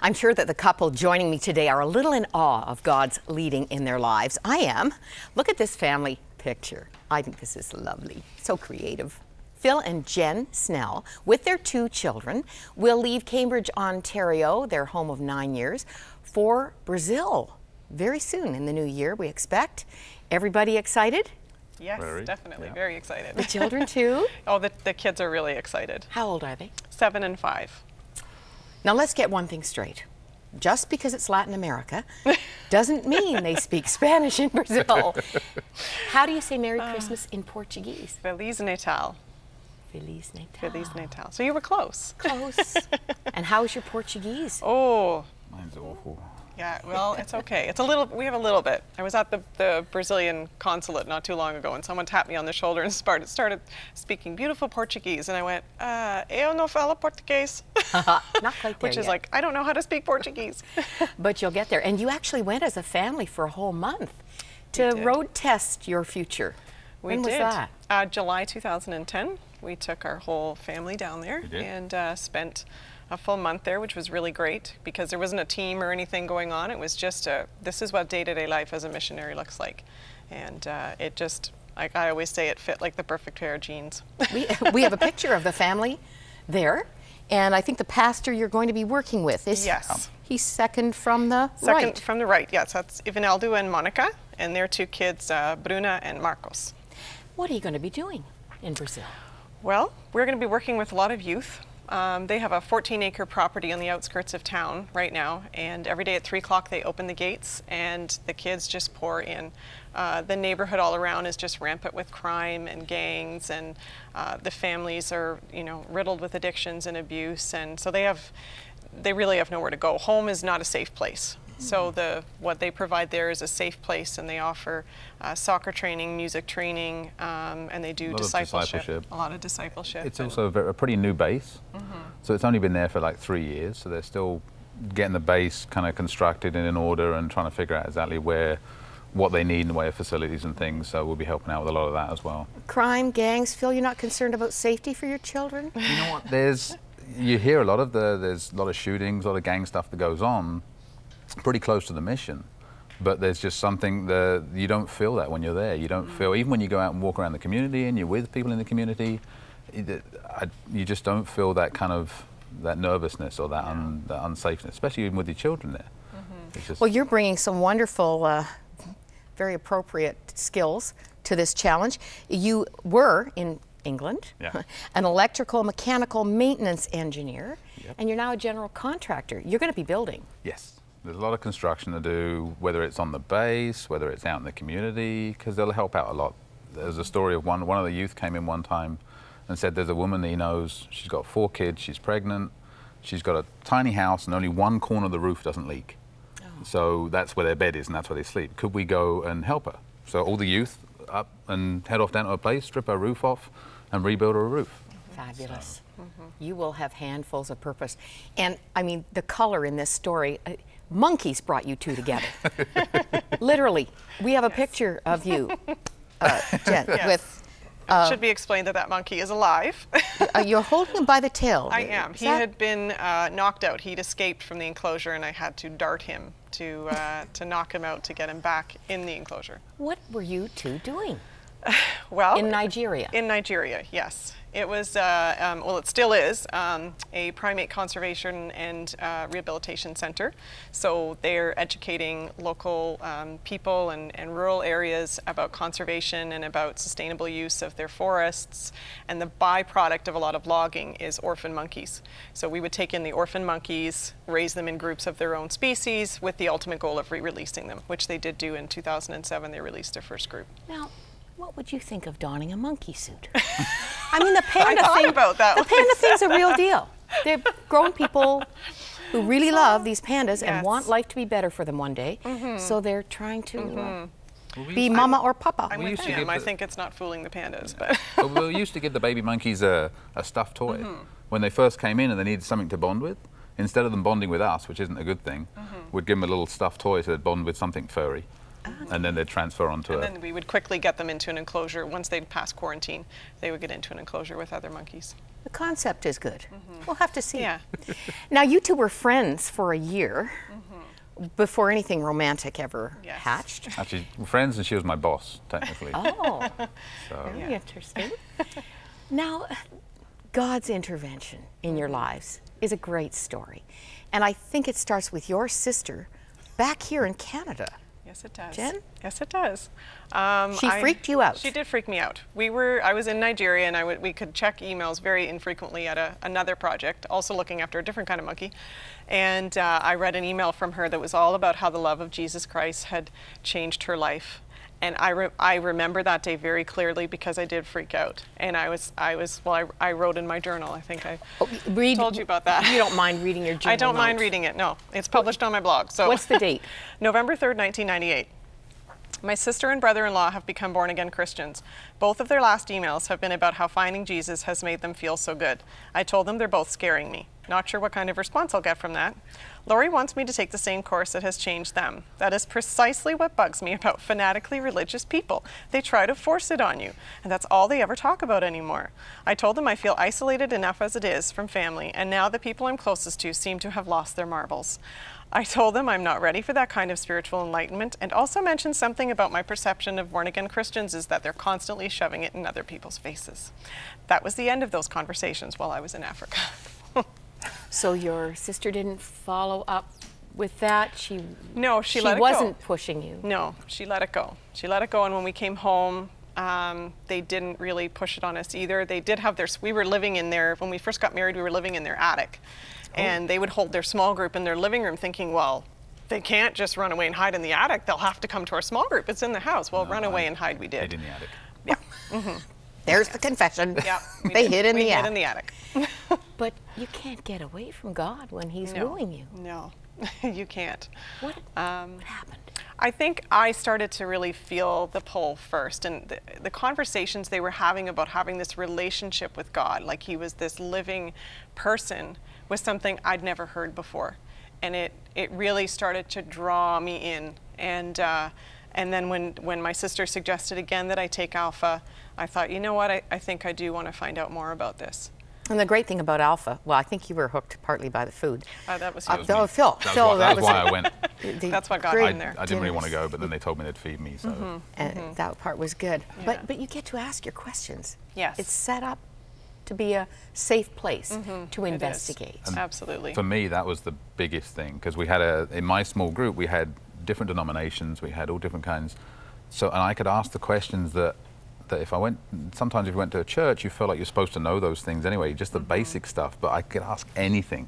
I'm sure that the couple joining me today are a little in awe of God's leading in their lives. I am. Look at this family picture. I think this is lovely. So creative. Phil and Jen Snell, with their 2 children, will leave Cambridge, Ontario, their home of 9 years, for Brazil very soon in the new year, we expect. Everybody excited? Yes, definitely. Very excited. The children too? Oh, the kids are really excited. How old are they? 7 and 5. Now let's get one thing straight. Just because it's Latin America doesn't mean they speak Spanish in Brazil. How do you say Merry Christmas in Portuguese? Feliz Natal. Feliz Natal. Feliz Natal. So you were close. Close. And how is your Portuguese? Oh. Mine's awful. Yeah, well, it's okay. It's a little, we have a little bit. I was at the Brazilian consulate not too long ago, and someone tapped me on the shoulder and started speaking beautiful Portuguese, and I went, eu não falo português. Not quite there Which is yet. like, I don't know how to speak Portuguese. But you'll get there. And you actually went as a family for a whole month to road test your future. When was that? July 2010. We took our whole family down there and spent a full month there, which was really great because there wasn't a team or anything going on. It was just this is what day-to-day life as a missionary looks like. And it just, like I always say, it fit like the perfect pair of jeans. We have a picture of the family there, and I think the pastor you're going to be working with is he's second from the right. Second from the right, yes. That's Ivanaldo and Monica, and their 2 kids, Bruna and Marcos. What are you going to be doing in Brazil? Well, we're going to be working with a lot of youth. They have a 14-acre property on the outskirts of town right now, and every day at 3 o'clock they open the gates and the kids just pour in. The neighborhood all around is just rampant with crime and gangs, and the families are, you know, riddled with addictions and abuse, and so they really have nowhere to go. Home is not a safe place. So what they provide there is a safe place, and they offer soccer training, music training, and they do discipleship. A lot of discipleship. It's also a pretty new base, so it's only been there for like 3 years, so they're still getting the base kind of constructed and in order and trying to figure out exactly what they need in the way of facilities and things, so we'll be helping out with a lot of that as well. Crime, gangs, Phil, you're not concerned about safety for your children? You know what, you hear there's a lot of shootings, a lot of gang stuff that goes on, pretty close to the mission, but there's just something that you don't feel that when you're there. You don't feel, even when you go out and walk around the community and you're with people in the community, you just don't feel that kind of nervousness or that unsafeness, especially even with your children there. Well, you're bringing some wonderful, very appropriate skills to this challenge. You were in England, an electrical mechanical maintenance engineer, and you're now a general contractor. You're going to be building. Yes. There's a lot of construction to do, whether it's on the base, whether it's out in the community, because they'll help out a lot. There's a story of one of the youth came in one time and said there's a woman that he knows, she's got 4 kids, she's pregnant, she's got a tiny house and only one corner of the roof doesn't leak. So that's where their bed is and that's where they sleep. Could we go and help her? So all the youth up and head off down to her place, strip her roof off and rebuild her roof. Fabulous. You will have handfuls of purpose. And I mean, the color in this story, monkeys brought you 2 together. Literally. We have a picture of you, Jen, with... should be explained that monkey is alive. You're holding him by the tail. I am. He had been knocked out. He'd escaped from the enclosure, and I had to dart him to knock him out to get him back in the enclosure. What were you 2 doing? Well, in Nigeria. In Nigeria, yes. It was, well, it still is, a primate conservation and rehabilitation center. So they're educating local people and rural areas about conservation and about sustainable use of their forests. And the byproduct of a lot of logging is orphan monkeys. So we would take in the orphan monkeys, raise them in groups of their own species with the ultimate goal of re-releasing them, which they did do in 2007. They released their first group. Now, what would you think of donning a monkey suit? I mean, the panda the panda thing's a real deal. They're grown people who really love these pandas and want life to be better for them one day. So they're trying to be mama or papa. I'm with him. I think it's not fooling the pandas, but well, we used to give the baby monkeys a stuffed toy when they first came in and they needed something to bond with. Instead of them bonding with us, which isn't a good thing, we'd give them a little stuffed toy so they'd bond with something furry. And then they'd transfer onto And then we would quickly get them into an enclosure. Once they'd pass quarantine, they would get into an enclosure with other monkeys. The concept is good. We'll have to see. Yeah. Now, you two were friends for a year before anything romantic ever Yes. hatched. Actually, we're friends, and she was my boss, technically. Oh, So, very interesting. Now, God's intervention in your lives is a great story. And I think it starts with your sister back here in Canada. Yes, it does. Jen? Yes, it does. She freaked you out. She did freak me out. I was in Nigeria, and we could check emails very infrequently at another project, also looking after a different kind of monkey. And I read an email from her that was all about how the love of Jesus Christ had changed her life. And I remember that day very clearly because I did freak out. And I wrote in my journal. I think I told you about that. You don't mind reading your journal I don't mind notes? reading it, no. It's published on my blog. So What's the date? November 3rd, 1998. My sister and brother-in-law have become born-again Christians. Both of their last emails have been about how finding Jesus has made them feel so good. I told them they're both scaring me. Not sure what kind of response I'll get from that. Lori wants me to take the same course that has changed them. That is precisely what bugs me about fanatically religious people. They try to force it on you, and that's all they ever talk about anymore. I told them I feel isolated enough as it is from family, and now the people I'm closest to seem to have lost their marbles. I told them I'm not ready for that kind of spiritual enlightenment, and also mentioned something about my perception of born-again Christians is that they're constantly shoving it in other people's faces. That was the end of those conversations while I was in Africa. So your sister didn't follow up with that? No, she let it go. She wasn't pushing you? No, she let it go. She let it go, and when we came home, they didn't really push it on us either. They did have we were living in when we first got married, we were living in their attic. And they would hold their small group in their living room thinking, well, they can't just run away and hide in the attic. They'll have to come to our small group. It's in the house. Well, run away and hide we did. Hid in the attic. Yeah. There's the confession. Yeah. They hid in we the hid attic. in the attic. But you can't get away from God when He's wooing you. No, you can't. What happened? I think I started to really feel the pull first, and the conversations they were having about having this relationship with God, like He was this living person, was something I'd never heard before. And it really started to draw me in. And then when my sister suggested again that I take Alpha, I thought, you know what, I think I do want to find out more about this. And the great thing about Alpha, well, I think you were hooked partly by the food. That was That was Oh, me. Phil. That was why I went. That's what got me great in there. I didn't really want to dinners. go, but then they told me they'd feed me. So And that part was good. Yeah. But you get to ask your questions. Yes. It's set up to be a safe place to It is. investigate. Absolutely. for me, that was the biggest thing, because we had in my small group, we had different denominations, we had all different kinds. So, and I could ask the questions that if I went, sometimes if you went to a church, you feel like you're supposed to know those things anyway, just the basic stuff, but I could ask anything.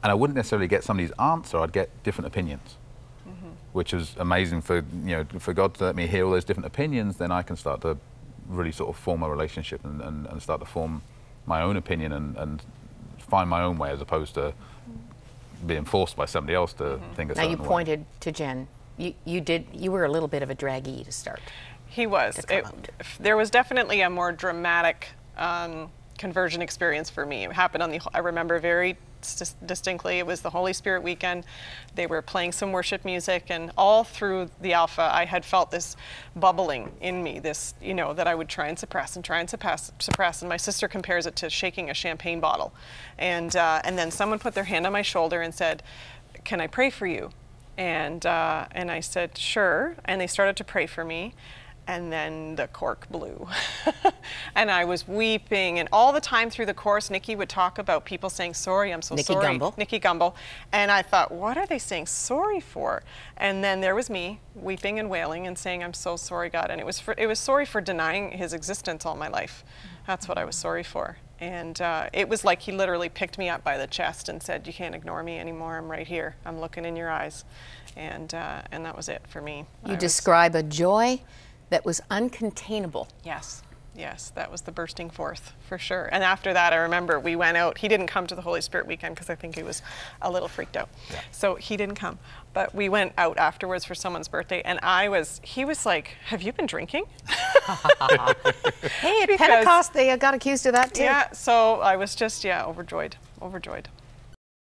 And I wouldn't necessarily get somebody's answer, I'd get different opinions, which was amazing for God to let me hear all those different opinions, then I can start to really sort of form a relationship and start to form my own opinion and find my own way, as opposed to being forced by somebody else to think a Now certain you way. pointed to Jen. You were a little bit of a draggy to start. He was. to come out. There was definitely a more dramatic conversion experience for me. It happened I remember very distinctly, it was the Holy Spirit weekend. They were playing some worship music, and all through the Alpha, I had felt this bubbling in me, this, that I would try and suppress. And my sister compares it to shaking a champagne bottle. And then someone put their hand on my shoulder and said, "Can I pray for you?" And I said, "Sure." And they started to pray for me. And then the cork blew. And I was weeping. And all the time through the course, Nikki would talk about people saying, "Sorry, I'm so Nikki sorry." Gumbel. Nikki Gumbel. And I thought, what are they saying sorry for? And then there was me weeping and wailing and saying, "I'm so sorry, God." And it was sorry for denying His existence all my life. That's what I was sorry for. And it was like He literally picked me up by the chest and said, "You can't ignore me anymore. I'm right here. I'm looking in your eyes." And that was it for me. You describe a joy that was uncontainable. Yes, that was the bursting forth, for sure. And after that, I remember we went out. He didn't come to the Holy Spirit weekend because I think he was a little freaked out. Yeah. So he didn't come. But we went out afterwards for someone's birthday, and he was like, "Have you been drinking?" Hey, at Pentecost, they got accused of that too. Yeah, so I was just, overjoyed.